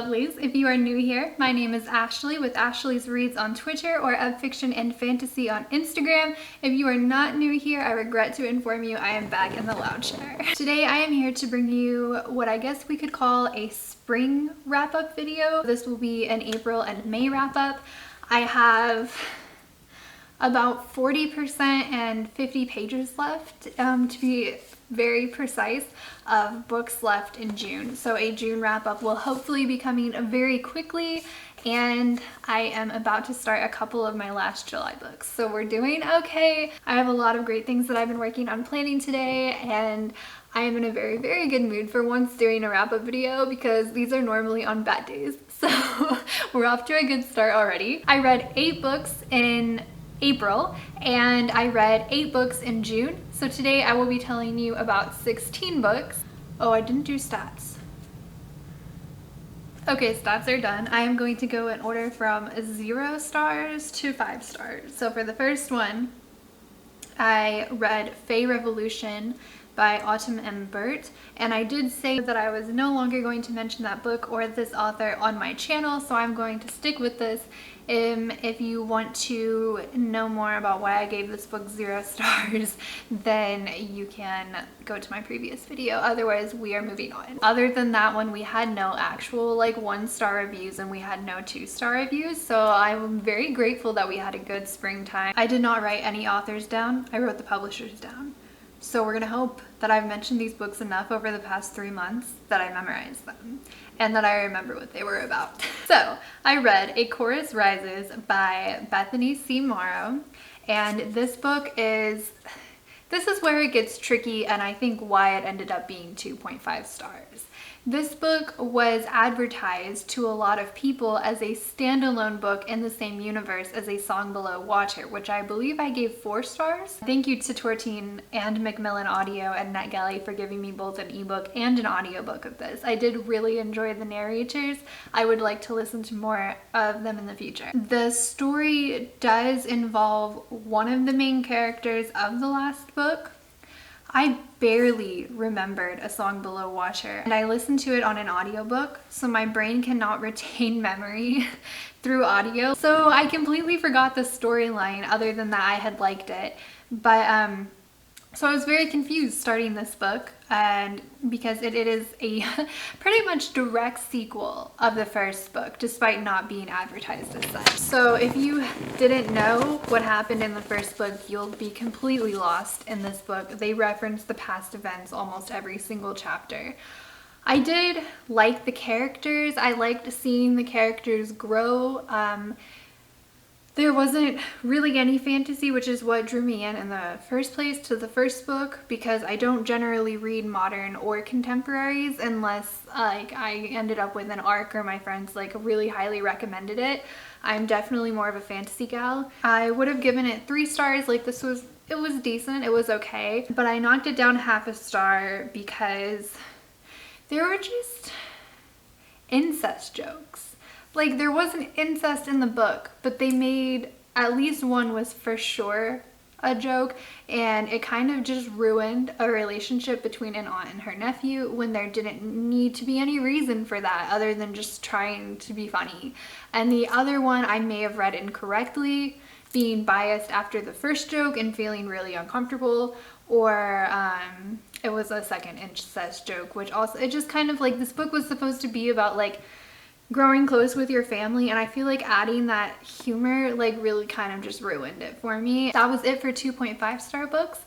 lovelies. If you are new here, my name is Ashley with Ashley's Reads on Twitter or Of Fiction and Fantasy on Instagram. If you are not new here, I regret to inform you I am back in the lounge chair. Today I am here to bring you what I guess we could call a spring wrap-up video. This will be an April and May wrap-up. I have about 40% and 50 pages left, to be very precise, of books left in June. So a June wrap-up will hopefully be coming very quickly, and I am about to start a couple of my last July books. So we're doing okay. I have a lot of great things that I've been working on planning today, and I am in a very, very good mood for once doing a wrap-up video because these are normally on bad days. So we're off to a good start already. I read 8 books in April and I read 8 books in June. So today I will be telling you about 16 books. Oh, I didn't do stats. Okay, stats are done. I am going to go in order from 0 stars to 5 stars. So for the first one, I read Fae Revolution by Atima and Birt, and I did say that I was no longer going to mention that book or this author on my channel, so I'm going to stick with this. If you want to know more about why I gave this book 0 stars, then you can go to my previous video. Otherwise, we are moving on. Other than that one, we had no actual 1-star reviews and we had no 2-star reviews, so I'm very grateful that we had a good springtime. I did not write any authors down. I wrote the publishers down. So we're gonna hope that I've mentioned these books enough over the past 3 months that I memorized them and that I remember what they were about. So I read A Chorus Rises by Bethany C. Morrow, and this is where it gets tricky, and I think why it ended up being 2.5 stars. This book was advertised to a lot of people as a standalone book in the same universe as A Song Below Water, which I believe I gave 4 stars. Thank you to Tortine and Macmillan Audio and NetGalley for giving me both an ebook and an audiobook of this. I did really enjoy the narrators. I would like to listen to more of them in the future. The story does involve one of the main characters of the last book. I barely remembered A Song Below Water, and I listened to it on an audiobook, so my brain cannot retain memory through audio. So I completely forgot the storyline, other than that I had liked it. But so I was very confused starting this book, and because it is a pretty much direct sequel of the first book, despite not being advertised as such. So if you didn't know what happened in the first book, you'll be completely lost in this book. They reference the past events almost every single chapter. I did like the characters. I liked seeing the characters grow. There wasn't really any fantasy, which is what drew me in the first place to the first book, because I don't generally read modern or contemporaries unless I ended up with an arc or my friends really highly recommended it. I'm definitely more of a fantasy gal. I would have given it 3 stars. It was decent, it was okay, but I knocked it down half a star because there were just incest jokes. There wasn't incest in the book, but they made, at least one was for sure a joke, and it kind of just ruined a relationship between an aunt and her nephew when there didn't need to be any reason for that other than just trying to be funny. And the other one I may have read incorrectly, being biased after the first joke and feeling really uncomfortable, or it was a second incest joke, which also, it just kind of this book was supposed to be about growing close with your family, and I feel adding that humor really kind of just ruined it for me. That was it for 2.5-star books.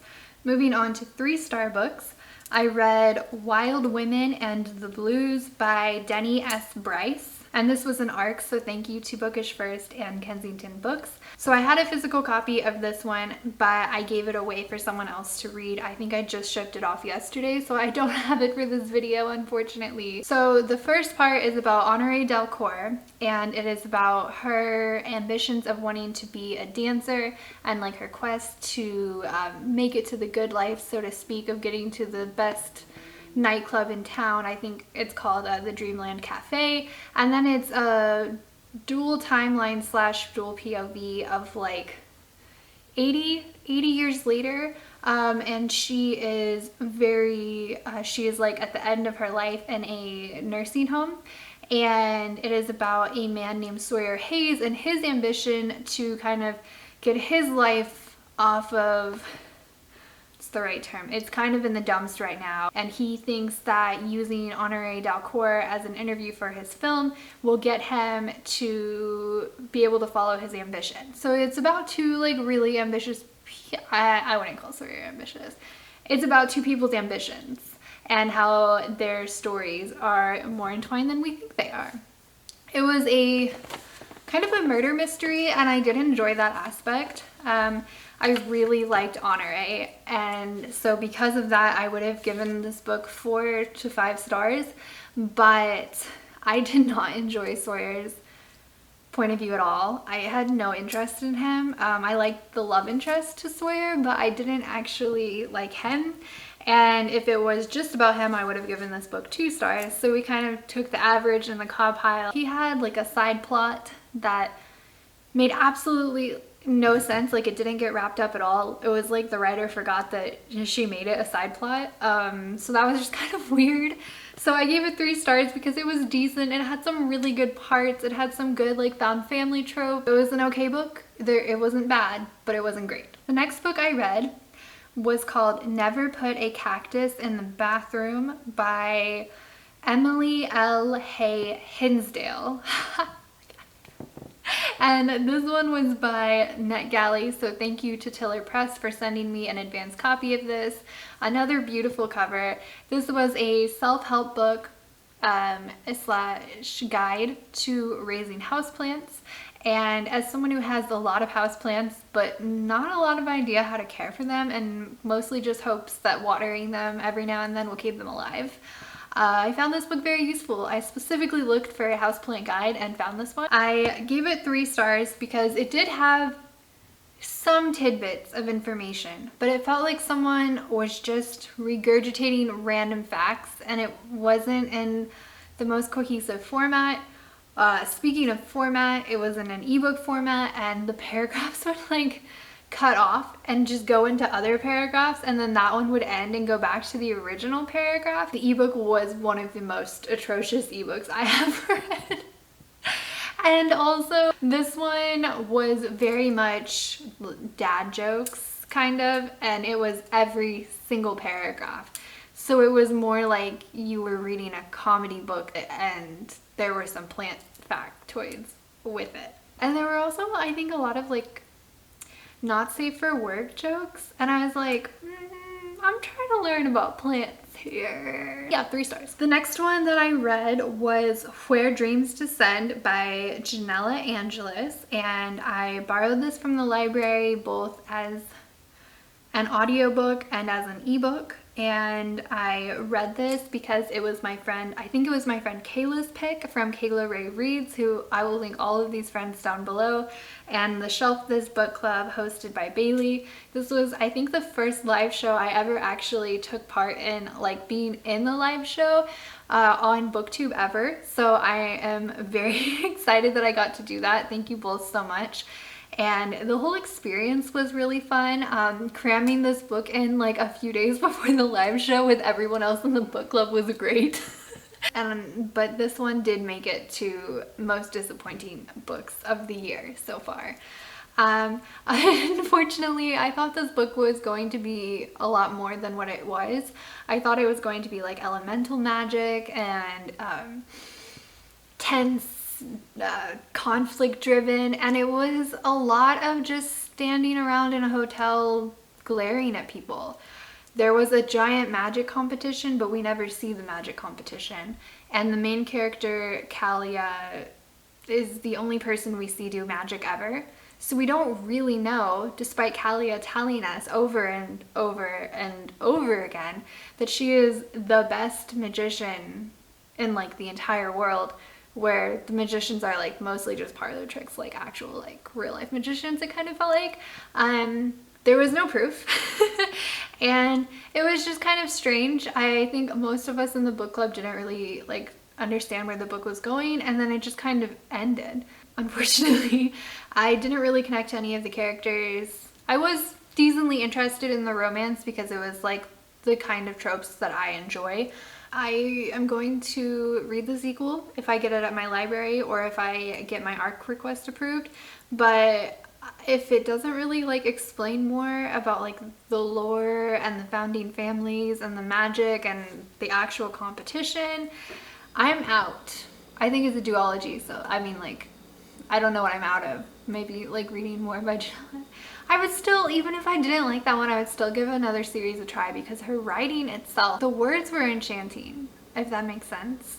Moving on to 3-star books, I read Wild Women and the Blues by Denny S. Bryce. And this was an ARC, so thank you to Bookish First and Kensington Books. So I had a physical copy of this one, but I gave it away for someone else to read. I think I just shipped it off yesterday, so I don't have it for this video, unfortunately. So the first part is about Honorée Delcourt, and it is about her ambitions of wanting to be a dancer and her quest to make it to the good life, so to speak, of getting to the best nightclub in town. I think it's called the Dreamland Cafe, and then it's a dual timeline / dual POV of 80 years later, and she is at the end of her life in a nursing home, and it is about a man named Sawyer Hayes and his ambition to kind of get his life off of, it's the right term, it's kind of in the dumps right now, and he thinks that using Honoré Dalcourt as an interview for his film will get him to be able to follow his ambition. So it's about two like really ambitious, I wouldn't call Sawyer ambitious, it's about two people's ambitions and how their stories are more entwined than we think they are. It was a kind of a murder mystery, and I did enjoy that aspect. I really liked Honoré, and so because of that, I would have given this book 4 to 5 stars, but I did not enjoy Sawyer's point of view at all. I had no interest in him. I liked the love interest to Sawyer, but I didn't actually like him. And if it was just about him, I would have given this book 2 stars. So we kind of took the average in the cob pile. He had like a side plot that made absolutely no sense. Like, it didn't get wrapped up at all. It was like the writer forgot that she made it a side plot. So that was just kind of weird. So I gave it 3 stars because it was decent. It had some really good parts. It had some good like found family trope. It was an okay book. It wasn't bad, but it wasn't great. The next book I read was called Never Put a Cactus in the Bathroom by Emily L. Hay Hinsdale. And this one was by NetGalley, so thank you to Tiller Press for sending me an advance copy of this. Another beautiful cover. This was a self-help book slash guide to raising houseplants. And as someone who has a lot of houseplants but not a lot of idea how to care for them, and mostly just hopes that watering them every now and then will keep them alive, I found this book very useful. I specifically looked for a houseplant guide and found this one. I gave it 3 stars because it did have some tidbits of information, but it felt like someone was just regurgitating random facts, and it wasn't in the most cohesive format. Speaking of format, it was in an ebook format, and the paragraphs would like cut off and just go into other paragraphs, and then that one would end and go back to the original paragraph. The ebook was one of the most atrocious ebooks I have read. And also this one was very much dad jokes kind of, and it was every single paragraph. So it was more like you were reading a comedy book and there were some plant factoids with it. And there were also, I think, a lot of like not safe for work jokes, and I was like, I'm trying to learn about plants here. Yeah, 3 stars. The next one that I read was Where Dreams Descend by Janella Angelis, and I borrowed this from the library both as an audiobook and as an ebook. And I read this because it was my friend, I think it was my friend Kayla's pick from Kayla Ray Reads, who I will link all of these friends down below, and the Shelf This Book Club hosted by Bailey. This was, I think, the first live show I ever actually took part in, like being in the live show on BookTube ever. So I am very excited that I got to do that. Thank you both so much. And the whole experience was really fun. Cramming this book in like a few days before the live show with everyone else in the book club was great. But this one did make it to most disappointing books of the year so far. Unfortunately, I thought this book was going to be a lot more than what it was. I thought it was going to be like elemental magic and tense, conflict driven, and it was a lot of just standing around in a hotel glaring at people. There was a giant magic competition, but we never see the magic competition, and the main character, Kalia, is the only person we see do magic ever. So we don't really know, despite Kalia telling us over and over and over again that she is the best magician in like the entire world, where the magicians are like mostly just parlor tricks, like actual like real life magicians, it kind of felt like. There was no proof. And it was just kind of strange. I think most of us in the book club didn't really like understand where the book was going, and then it just kind of ended. Unfortunately, I didn't really connect to any of the characters. I was decently interested in the romance because it was like the kind of tropes that I enjoy. I am going to read the sequel if I get it at my library or if I get my ARC request approved. But if it doesn't really like explain more about like the lore and the founding families and the magic and the actual competition, I'm out. I think it's a duology, so I mean, like, I don't know what I'm out of. Maybe like reading more by Janella. I would still, even if I didn't like that one, I would still give another series a try because her writing itself, the words were enchanting, if that makes sense,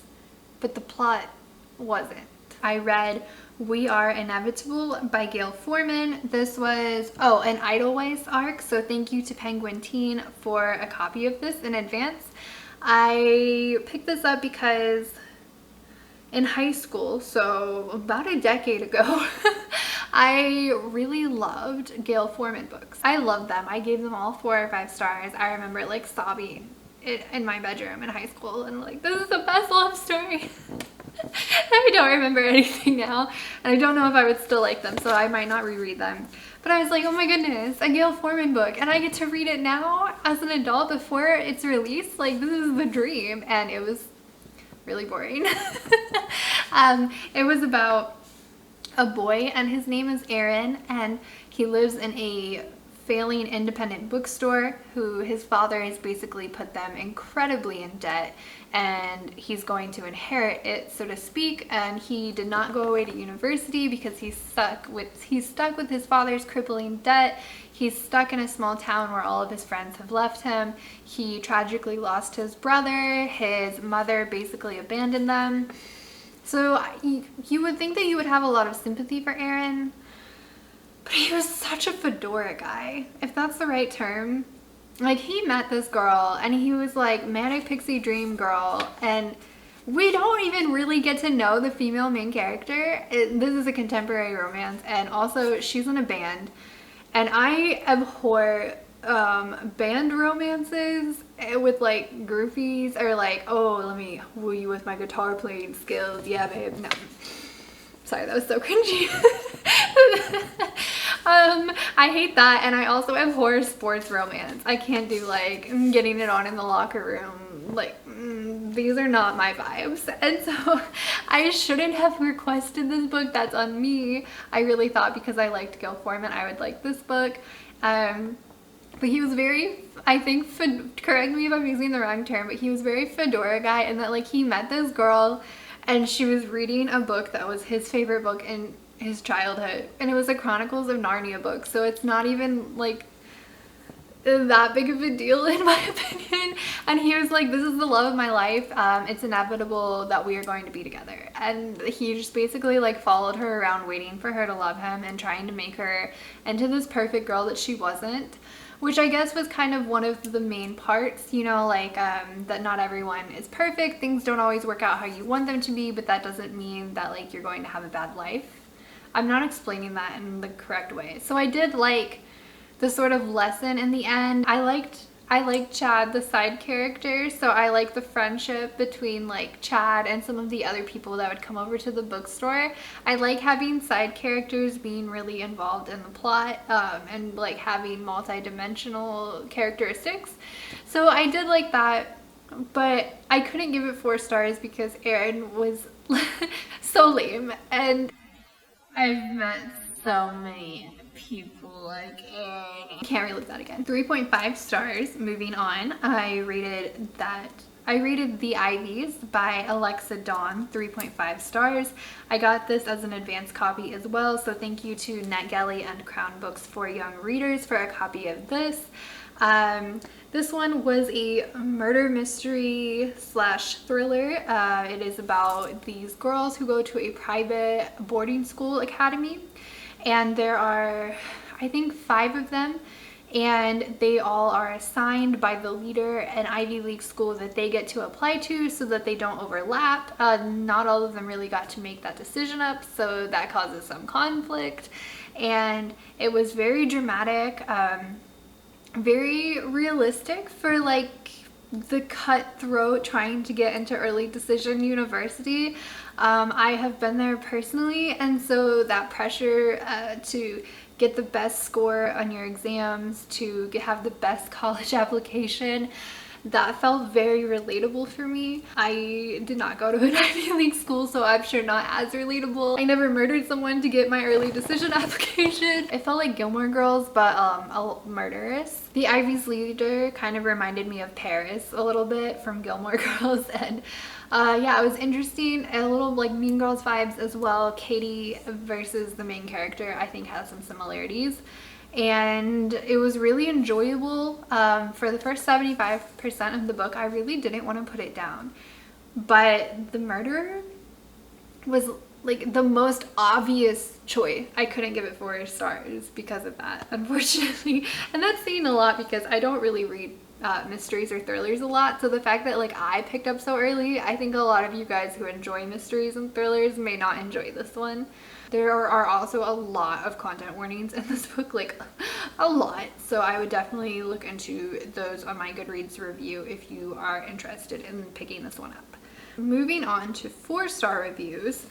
but the plot wasn't. I read We Are Inevitable by Gayle Forman. This was, oh, an Edelweiss arc, so thank you to Penguin Teen for a copy of this in advance. I picked this up because in high school, so about a decade ago, I really loved Gayle Forman books. I loved them. I gave them all 4 or 5 stars. I remember like sobbing in my bedroom in high school and like, this is the best love story. I don't remember anything now, and I don't know if I would still like them, so I might not reread them. But I was like, oh my goodness, a Gayle Forman book, and I get to read it now as an adult before it's released. Like, this is the dream. And it was really boring. It was about a boy, and his name is Erin, and he lives in a failing independent bookstore who his father has basically put them incredibly in debt, and he's going to inherit it, so to speak. And he did not go away to university because he's stuck with his father's crippling debt. He's stuck in a small town where all of his friends have left him. He tragically lost his brother. His mother basically abandoned them. So you would think that you would have a lot of sympathy for Erin, but he was such a fedora guy, if that's the right term. Like, he met this girl and he was like manic pixie dream girl, and we don't even really get to know the female main character. This is a contemporary romance, and also she's in a band, and I abhor band romances with like groupies, or like, oh, let me woo you with my guitar playing skills, yeah babe. No, sorry, that was so cringy. I hate that, and I also abhor sports romance. I can't do like getting it on in the locker room. Like, these are not my vibes, and so I shouldn't have requested this book. That's on me. I really thought because I liked Gayle Forman I would like this book. But he was very, I think, correct me if I'm using the wrong term, but he was very fedora guy, and that like he met this girl and she was reading a book that was his favorite book in his childhood, and it was a Chronicles of Narnia book, so it's not even like that big of a deal in my opinion. And he was like, this is the love of my life, it's inevitable that we are going to be together. And he just basically like followed her around waiting for her to love him and trying to make her into this perfect girl that she wasn't, which I guess was kind of one of the main parts, you know, like that not everyone is perfect, things don't always work out how you want them to be, but that doesn't mean that like you're going to have a bad life. I'm not explaining that in the correct way. So I did like the sort of lesson in the end. I liked Chad, the side character, so I like the friendship between like Chad and some of the other people that would come over to the bookstore. I like having side characters being really involved in the plot, and like having multi-dimensional characteristics. So I did like that, but I couldn't give it 4 stars because Erin was so lame, and I've met so many people like Erin. Can't relive that again. 3.5 stars. Moving on, I rated The Ivies by Alexa Donne, 3.5 stars. I got this as an advance copy as well, so thank you to NetGalley and Crown Books for young readers for a copy of this. This one was a murder mystery slash thriller. It is about these girls who go to a private boarding school academy, and there are, I think, 5 of them, and they all are assigned by the leader an Ivy League school that they get to apply to so that they don't overlap. Not all of them really got to make that decision up, so that causes some conflict, and it was very dramatic, very realistic for like the cutthroat trying to get into early decision university. I have been there personally, and so that pressure to get the best score on your exams, to have the best college application, that felt very relatable for me. I did not go to an Ivy League school, so I'm sure not as relatable. I never murdered someone to get my early decision application. It felt like Gilmore Girls, but murderous. The Ivy's leader kind of reminded me of Paris a little bit from Gilmore Girls, and yeah, it was interesting. A little like Mean Girls vibes as well. Katie versus the main character I think has some similarities, and it was really enjoyable. For the first 75% of the book, I really didn't want to put it down, but the murderer was like the most obvious choice. I couldn't give it 4 stars because of that, unfortunately. And that's saying a lot because I don't really read mysteries or thrillers a lot, so the fact that like I picked up so early, I think a lot of you guys who enjoy mysteries and thrillers may not enjoy this one. There are also a lot of content warnings in this book, like a lot, so I would definitely look into those on my Goodreads review if you are interested in picking this one up. Moving on to 4-star reviews,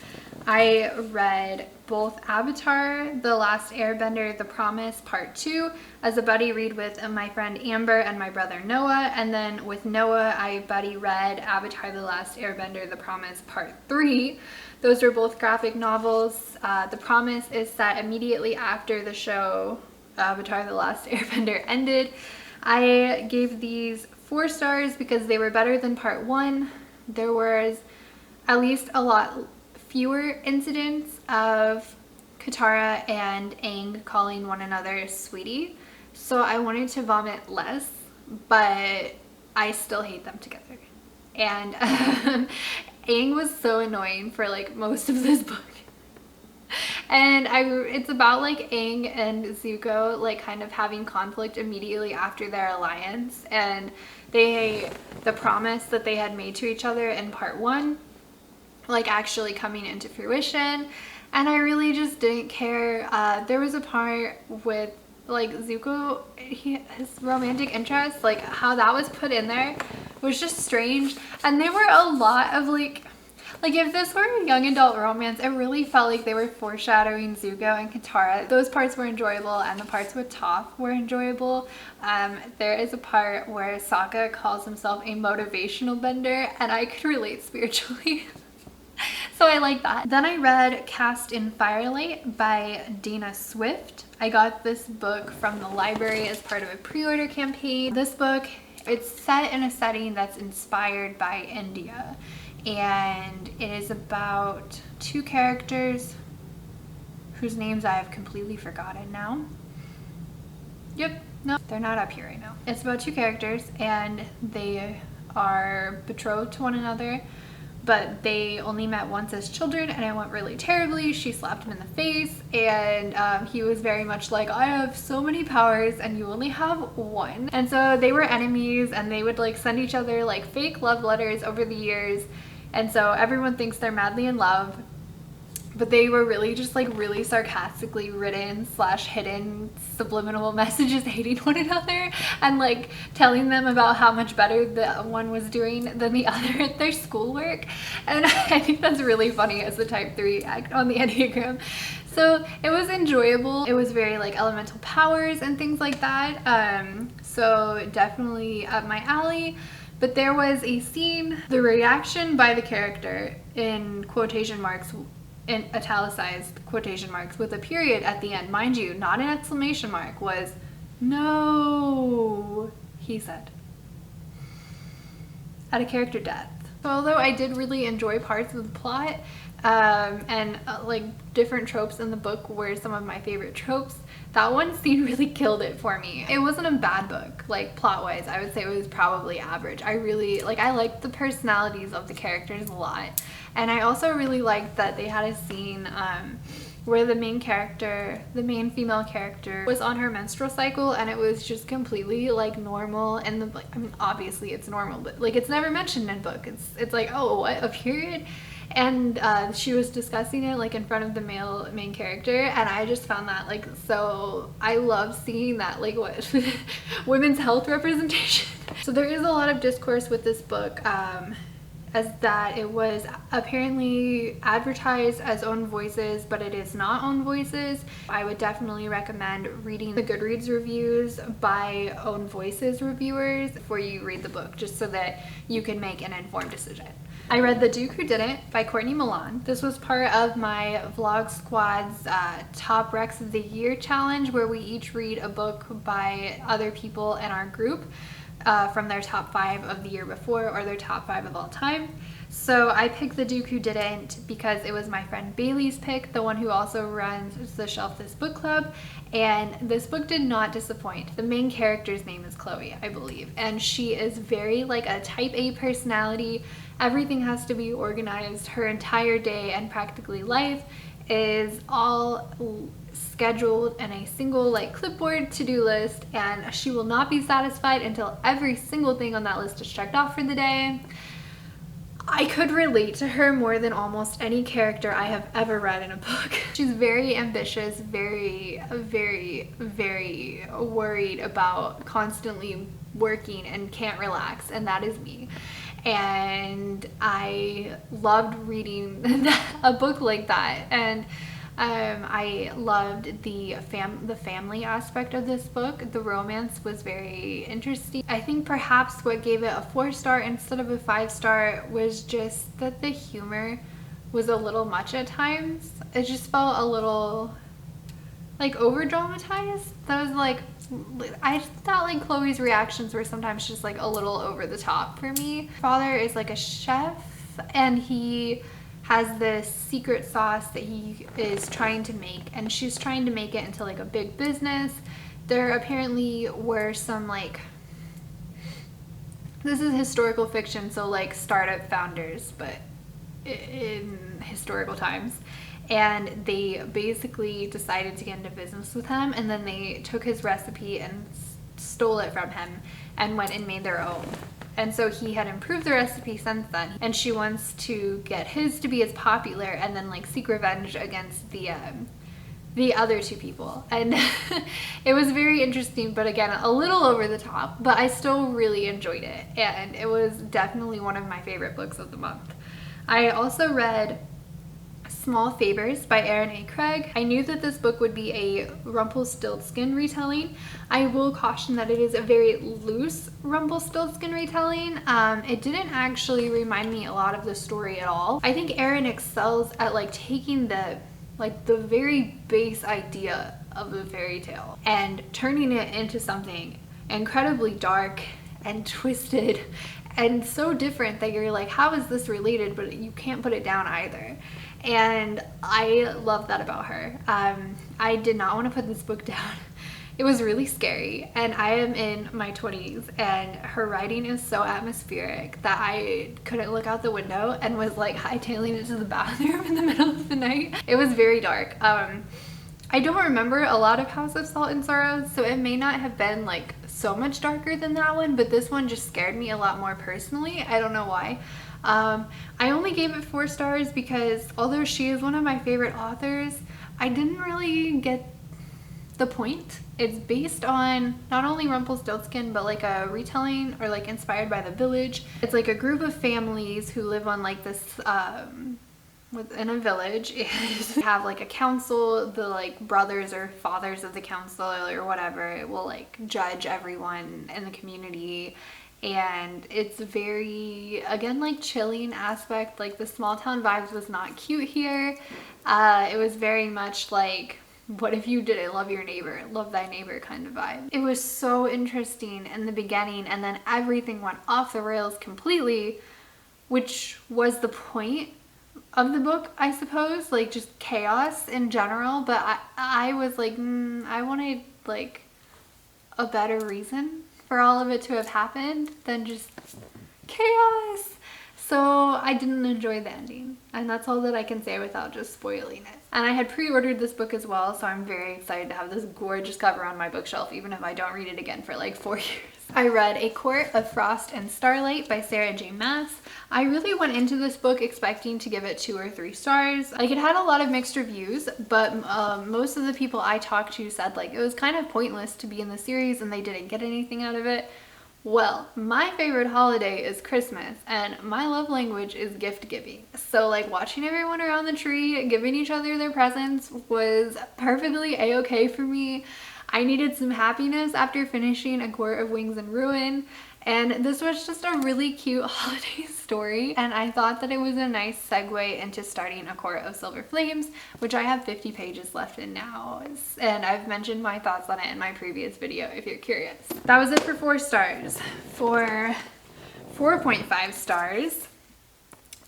I read both Avatar, The Last Airbender, The Promise Part 2 as a buddy read with my friend Amber and my brother Noah, and then with Noah I buddy read Avatar, The Last Airbender, The Promise Part 3. Those are both graphic novels. The Promise is set immediately after the show Avatar, The Last Airbender ended. I gave these 4 stars because they were better than Part 1. There was at least a lot fewer incidents of Katara and Aang calling one another sweetie, so I wanted to vomit less, but I still hate them together. And Aang was so annoying for like most of this book. And it's about like Aang and Zuko like kind of having conflict immediately after their alliance, and the promise that they had made to each other in Part 1 like actually coming into fruition, and I really just didn't care. There was a part with like Zuko, his romantic interest, like how that was put in there was just strange, and there were a lot of like if this were a young adult romance, it really felt like they were foreshadowing Zuko and Katara. Those parts were enjoyable, and the parts with Toph were enjoyable. There is a part where Sokka calls himself a motivational bender, and I could relate spiritually. So I like that. Then I read Cast in Firelight by Dana Swift. I got this book from the library as part of a pre-order campaign. This book, it's set in a setting that's inspired by India, and it is about 2 characters whose names I have completely forgotten now. Yep, no, they're not up here right now. It's about 2 characters, and they are betrothed to one another, but they only met once as children, and it went really terribly. She slapped him in the face, and he was very much like, I have so many powers and you only have one. And so they were enemies, and they would like send each other like fake love letters over the years, and so everyone thinks they're madly in love, but they were really just like really sarcastically written / hidden subliminal messages hating one another and like telling them about how much better the one was doing than the other at their schoolwork. And I think that's really funny as a type 3 on the Enneagram. So it was enjoyable. It was very like elemental powers and things like that. So definitely up my alley. But there was a scene, the reaction by the character in quotation marks, in italicized quotation marks with a period at the end, mind you, not an exclamation mark, was "No," he said, at a character death. So although I did really enjoy parts of the plot, and like different tropes in the book were some of my favorite tropes, that one scene really killed it for me. It wasn't a bad book, like plot-wise. I would say it was probably average. I liked the personalities of the characters a lot. And I also really liked that they had a scene where the main female character was on her menstrual cycle, and it was just completely like normal. And I mean, obviously it's normal, but like it's never mentioned in book. It's like, oh, what, a period? And she was discussing it like in front of the main character, and I just found that like, so I love seeing that, like, what women's health representation. So there is a lot of discourse with this book as that it was apparently advertised as Own Voices, but it is not Own Voices. I would definitely recommend reading the Goodreads reviews by Own Voices reviewers before you read the book, just so that you can make an informed decision. I read The Duke Who Didn't by Courtney Milan. This was part of my Vlog Squad's Top Recs of the Year challenge, where we each read a book by other people in our group from their top 5 of the year before or their top 5 of all time. So I picked The Duke Who Didn't because it was my friend Bailey's pick, the one who also runs the Shelf This Book Club, and this book did not disappoint. The main character's name is Chloe, I believe, and she is very like a type A personality. Everything has to be organized. Her entire day and practically life is all scheduled in a single like clipboard to-do list, and she will not be satisfied until every single thing on that list is checked off for the day. I could relate to her more than almost any character I have ever read in a book. She's very ambitious, very worried about constantly working and can't relax, and that is me. And I loved reading a book like that, and I loved the family aspect of this book. The romance was very interesting. I think perhaps what gave it a 4-star instead of a 5-star was just that the humor was a little much at times. It just felt a little like over dramatized. That was like, I just thought like Chloe's reactions were sometimes just like a little over the top for me. Father is like a chef, and he has this secret sauce that he is trying to make, and she's trying to make it into like a big business. There apparently were some like, this is historical fiction, so like startup founders, but in historical times, and they basically decided to get into business with him, and then they took his recipe and stole it from him and went and made their own. And so he had improved the recipe since then, and she wants to get his to be as popular and then like seek revenge against the other 2 people. And it was very interesting, but again, a little over the top, but I still really enjoyed it, and it was definitely one of my favorite books of the month. I also read Small Favors by Erin A. Craig. I knew that this book would be a Rumpelstiltskin retelling. I will caution that it is a very loose Rumpelstiltskin retelling. It didn't actually remind me a lot of the story at all. I think Erin excels at like taking the very base idea of a fairy tale and turning it into something incredibly dark and twisted and so different that you're like, how is this related? But you can't put it down either. And I love that about her. I did not want to put this book down. It was really scary, and I am in my 20s, and her writing is so atmospheric that I couldn't look out the window and was like hightailing it to the bathroom in the middle of the night. It was very dark. I don't remember a lot of House of Salt and Sorrow, so it may not have been like so much darker than that one, but this one just scared me a lot more personally. I don't know why. I only gave it 4 stars because although she is one of my favorite authors, I didn't really get the point. It's based on not only Rumpelstiltskin, but like a retelling or like inspired by The Village. It's like a group of families who live on like this within a village, and have like a council. The like brothers or fathers of the council or whatever will like judge everyone in the community. And it's very, again, like chilling aspect. Like the small town vibes was not cute here. It was very much like, what if you didn't love your neighbor, love thy neighbor kind of vibe. It was so interesting in the beginning, and then everything went off the rails completely, which was the point of the book, I suppose, like just chaos in general. But I was like, I wanted like a better reason for all of it to have happened than just chaos. So I didn't enjoy the ending, and that's all that I can say without just spoiling it. And I had pre-ordered this book as well, so I'm very excited to have this gorgeous cover on my bookshelf, even if I don't read it again for like 4 years. I read A Court of Frost and Starlight by Sarah J. Maas. I really went into this book expecting to give it 2 or 3 stars. Like, it had a lot of mixed reviews, but most of the people I talked to said like it was kind of pointless to be in the series and they didn't get anything out of it. Well, my favorite holiday is Christmas, and my love language is gift giving. So like watching everyone around the tree giving each other their presents was perfectly a-okay for me. I needed some happiness after finishing A Court of Wings and Ruin, and this was just a really cute holiday story, and I thought that it was a nice segue into starting A Court of Silver Flames, which I have 50 pages left in now, and I've mentioned my thoughts on it in my previous video if you're curious. That was it for 4 stars. For 4.5 stars,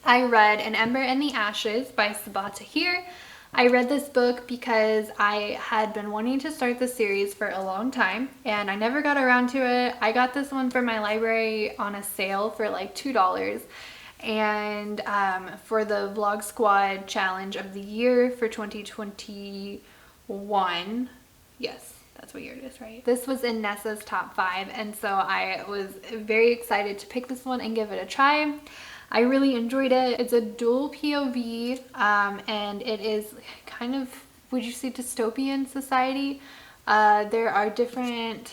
I read An Ember in the Ashes by Sabaa Tahir. I read this book because I had been wanting to start the series for a long time and I never got around to it. I got this one from my library on a sale for like $2, and for the Vlog Squad Challenge of the Year for 2021. Yes, that's what year it is, right? This was in Nessa's top 5, and so I was very excited to pick this one and give it a try. I really enjoyed it. It's a dual POV, and it is kind of, would you say, dystopian society. There are different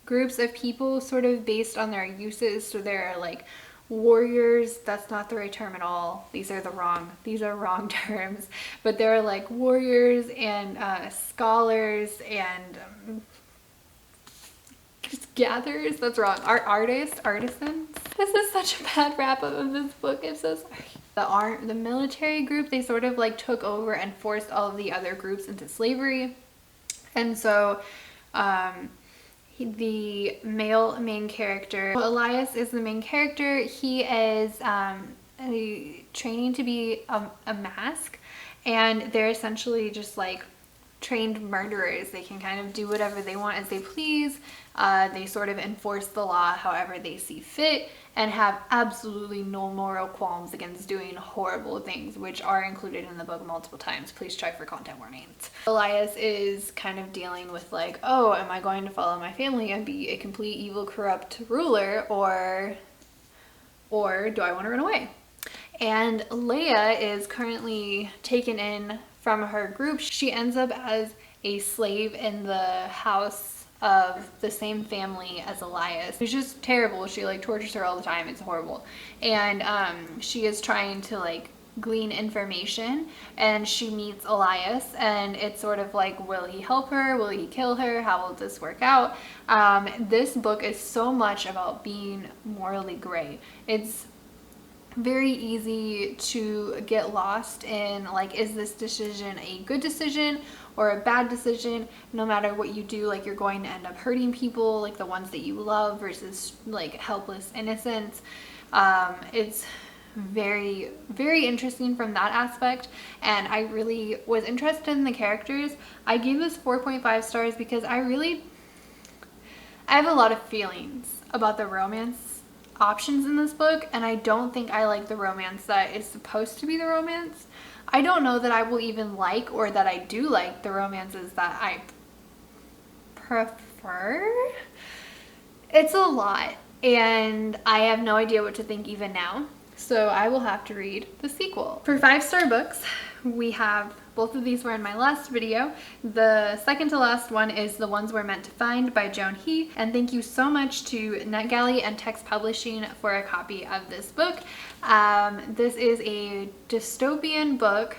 groups of people sort of based on their uses. So there are like warriors, that's not the right term at all. These are wrong terms. But there are like warriors and scholars and gatherers, that's wrong, artisans. This is such a bad wrap up of this book, I'm so sorry. The military group, they sort of like took over and forced all of the other groups into slavery, and so the male main character, Elias, is the main character. He is training to be a mask, and they're essentially just like trained murderers. They can kind of do whatever they want as they please. They sort of enforce the law however they see fit and have absolutely no moral qualms against doing horrible things, which are included in the book multiple times. Please check for content warnings. Elias is kind of dealing with like, oh, am I going to follow my family and be a complete evil, corrupt ruler, or do I want to run away? And Leia is currently taken in from her group. She ends up as a slave in the house of the same family as Elias. It's just terrible. She like tortures her all the time. It's horrible. And she is trying to like glean information, and she meets Elias, and it's sort of like, will he help her? Will he kill her? How will this work out? This book is so much about being morally gray. It's very easy to get lost in like, is this decision a good decision or a bad decision? No matter what you do, like, you're going to end up hurting people, like the ones that you love, versus like helpless innocents. It's very, very interesting from that aspect, and I really was interested in the characters. I gave this 4.5 stars because I have a lot of feelings about the romance options in this book, and I don't think I like the romance that is supposed to be the romance. I don't know that I will even like, or that I do like, the romances that I prefer. It's a lot, and I have no idea what to think even now, so I will have to read the sequel. For 5-star books, we have, both of these were in my last video. The second to last one is The Ones We're Meant to Find by Joan, and thank you so much to NetGalley and Text Publishing for a copy of this book. This is a dystopian book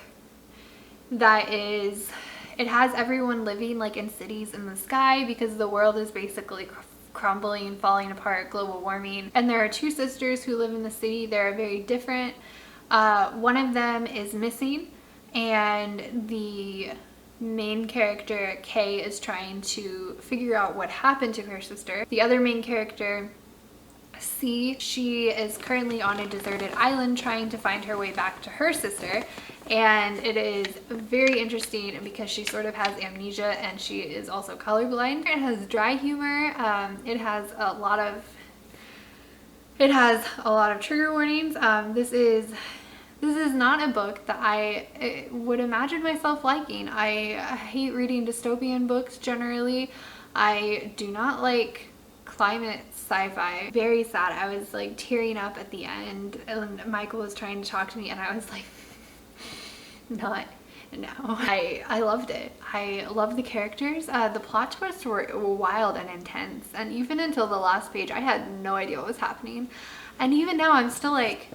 that is, it has everyone living like in cities in the sky because the world is basically crumbling, falling apart, global warming. And there are 2 sisters who live in the city. They're very different. One of them is missing, and the main character, Kay, is trying to figure out what happened to her sister. The other main character, C, she is currently on a deserted island trying to find her way back to her sister, and it is very interesting because she sort of has amnesia and she is also colorblind. It has dry humor. It has a lot of trigger warnings. This is not a book that I would imagine myself liking. I hate reading dystopian books generally. I do not like climate sci-fi. Very sad. I was like tearing up at the end, and Michael was trying to talk to me, and I was like not now. I loved it. I loved the characters. The plot twists were wild and intense, and even until the last page I had no idea what was happening, and even now I'm still like,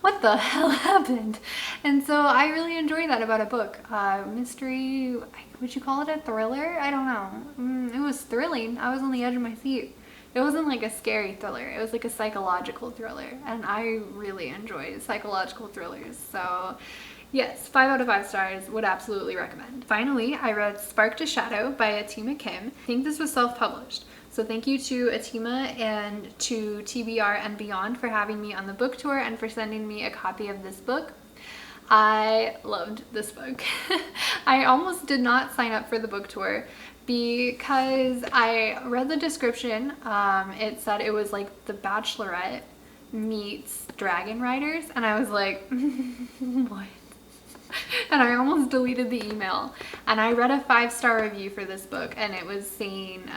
what the hell happened? And so I really enjoy that about a book. Mystery, would you call it a thriller? I don't know. It was thrilling. I was on the edge of my seat. It wasn't like a scary thriller. It was like a psychological thriller, and I really enjoy psychological thrillers. So yes, 5 out of 5 stars, would absolutely recommend. Finally, I read Spark to Shadow by Atima Kim. I think this was self-published. So thank you to Atima and to TBR and Beyond for having me on the book tour and for sending me a copy of this book. I loved this book. I almost did not sign up for the book tour because I read the description. It said it was like The Bachelorette meets Dragon Riders, and I was like, what? And I almost deleted the email. And I read a 5-star review for this book, and it was saying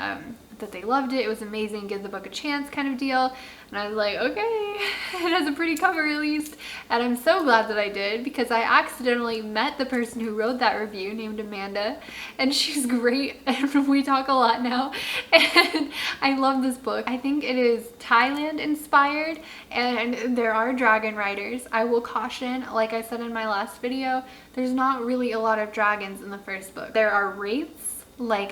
that they loved it. It was amazing, give the book a chance kind of deal. And I was like, okay, it has a pretty cover at least. And I'm so glad that I did, because I accidentally met the person who wrote that review, named Amanda, and she's great, and we talk a lot now. And I love this book. I think it is Thailand inspired, and there are dragon riders. I will caution, like I said in my last video, there's not really a lot of dragons in the first book. There are wraiths, like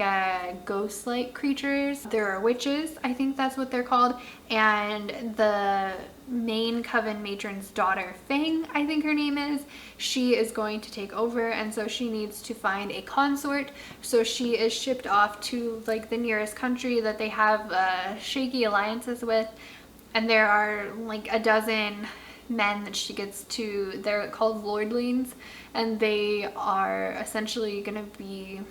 ghost-like creatures. There are witches, I think that's what they're called, and the main coven matron's daughter, Fang, I think her name is, she is going to take over, and so she needs to find a consort. So she is shipped off to like the nearest country that they have shaky alliances with, and there are like a dozen men that she gets to. They're called lordlings, and they are essentially gonna be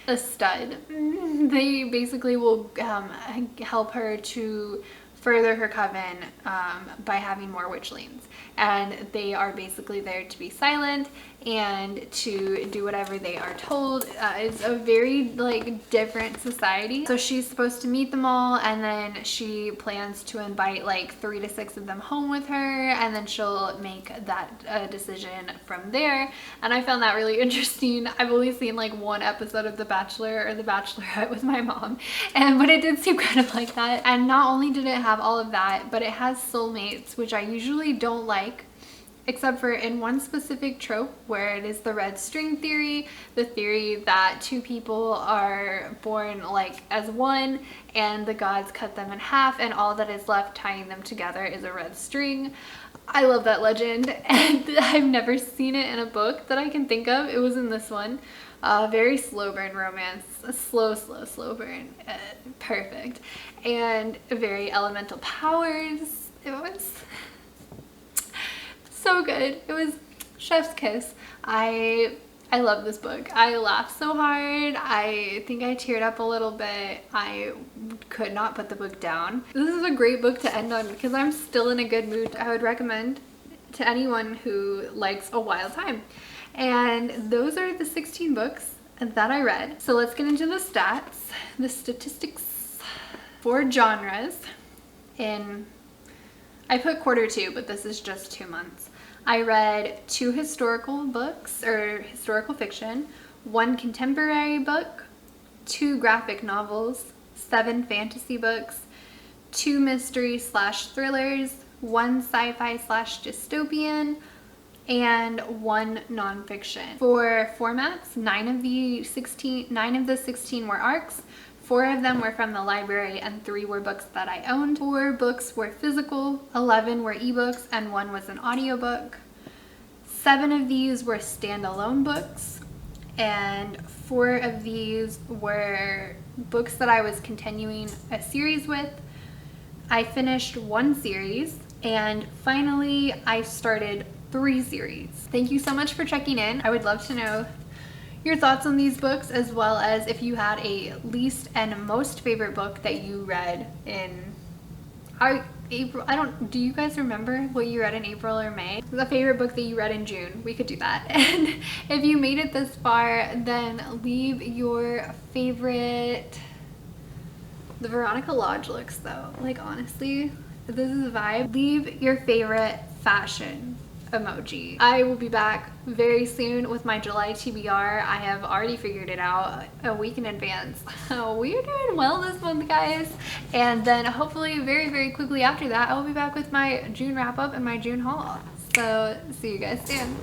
a stud. They basically will help her to further her coven by having more witchlings, and they are basically there to be silent and to do whatever they are told. It's a very like different society. So she's supposed to meet them all, and then she plans to invite like 3 to 6 of them home with her, and then she'll make that decision from there. And I found that really interesting. I've only seen like 1 episode of The Bachelor or The Bachelorette with my mom, but it did seem kind of like that. And not only did it have all of that, but it has soulmates, which I usually don't like, except for in one specific trope where it is the red string theory, the theory that 2 people are born like as one and the gods cut them in half, and all that is left tying them together is a red string. I love that legend, and I've never seen it in a book that I can think of. It was in this one. Very slow burn romance, a slow burn, perfect, and very elemental powers. It was so good. It was chef's kiss. I love this book. I laughed so hard. I think I teared up a little bit. I could not put the book down. This is a great book to end on because I'm still in a good mood. I would recommend to anyone who likes a wild time. And those are the 16 books that I read. So let's get into the stats, the statistics. For genres, I put Q2, but this is just 2 months. I read 2 historical books or historical fiction, 1 contemporary book, 2 graphic novels, 7 fantasy books, 2 mystery/thrillers, 1 sci-fi/dystopian, and 1 nonfiction. For formats, 9 of the 16 were arcs. 4 of them were from the library, and 3 were books that I owned. 4 books were physical, 11 were ebooks, and 1 was an audiobook. 7 of these were standalone books, and 4 of these were books that I was continuing a series with. I finished 1 series, and finally I started 3 series. Thank you so much for checking in. I would love to know your thoughts on these books, as well as if you had a least and most favorite book that you read in April. Do you guys remember what you read in April or May? The favorite book that you read in June. We could do that. And if you made it this far, then leave your favorite. The Veronica Lodge looks though, like honestly, this is a vibe. Leave your favorite fashion emoji. I will be back very soon with my July TBR. I have already figured it out a week in advance. We are doing well this month, guys. And then hopefully very, very quickly after that, I will be back with my June wrap up and my June haul. So see you guys soon.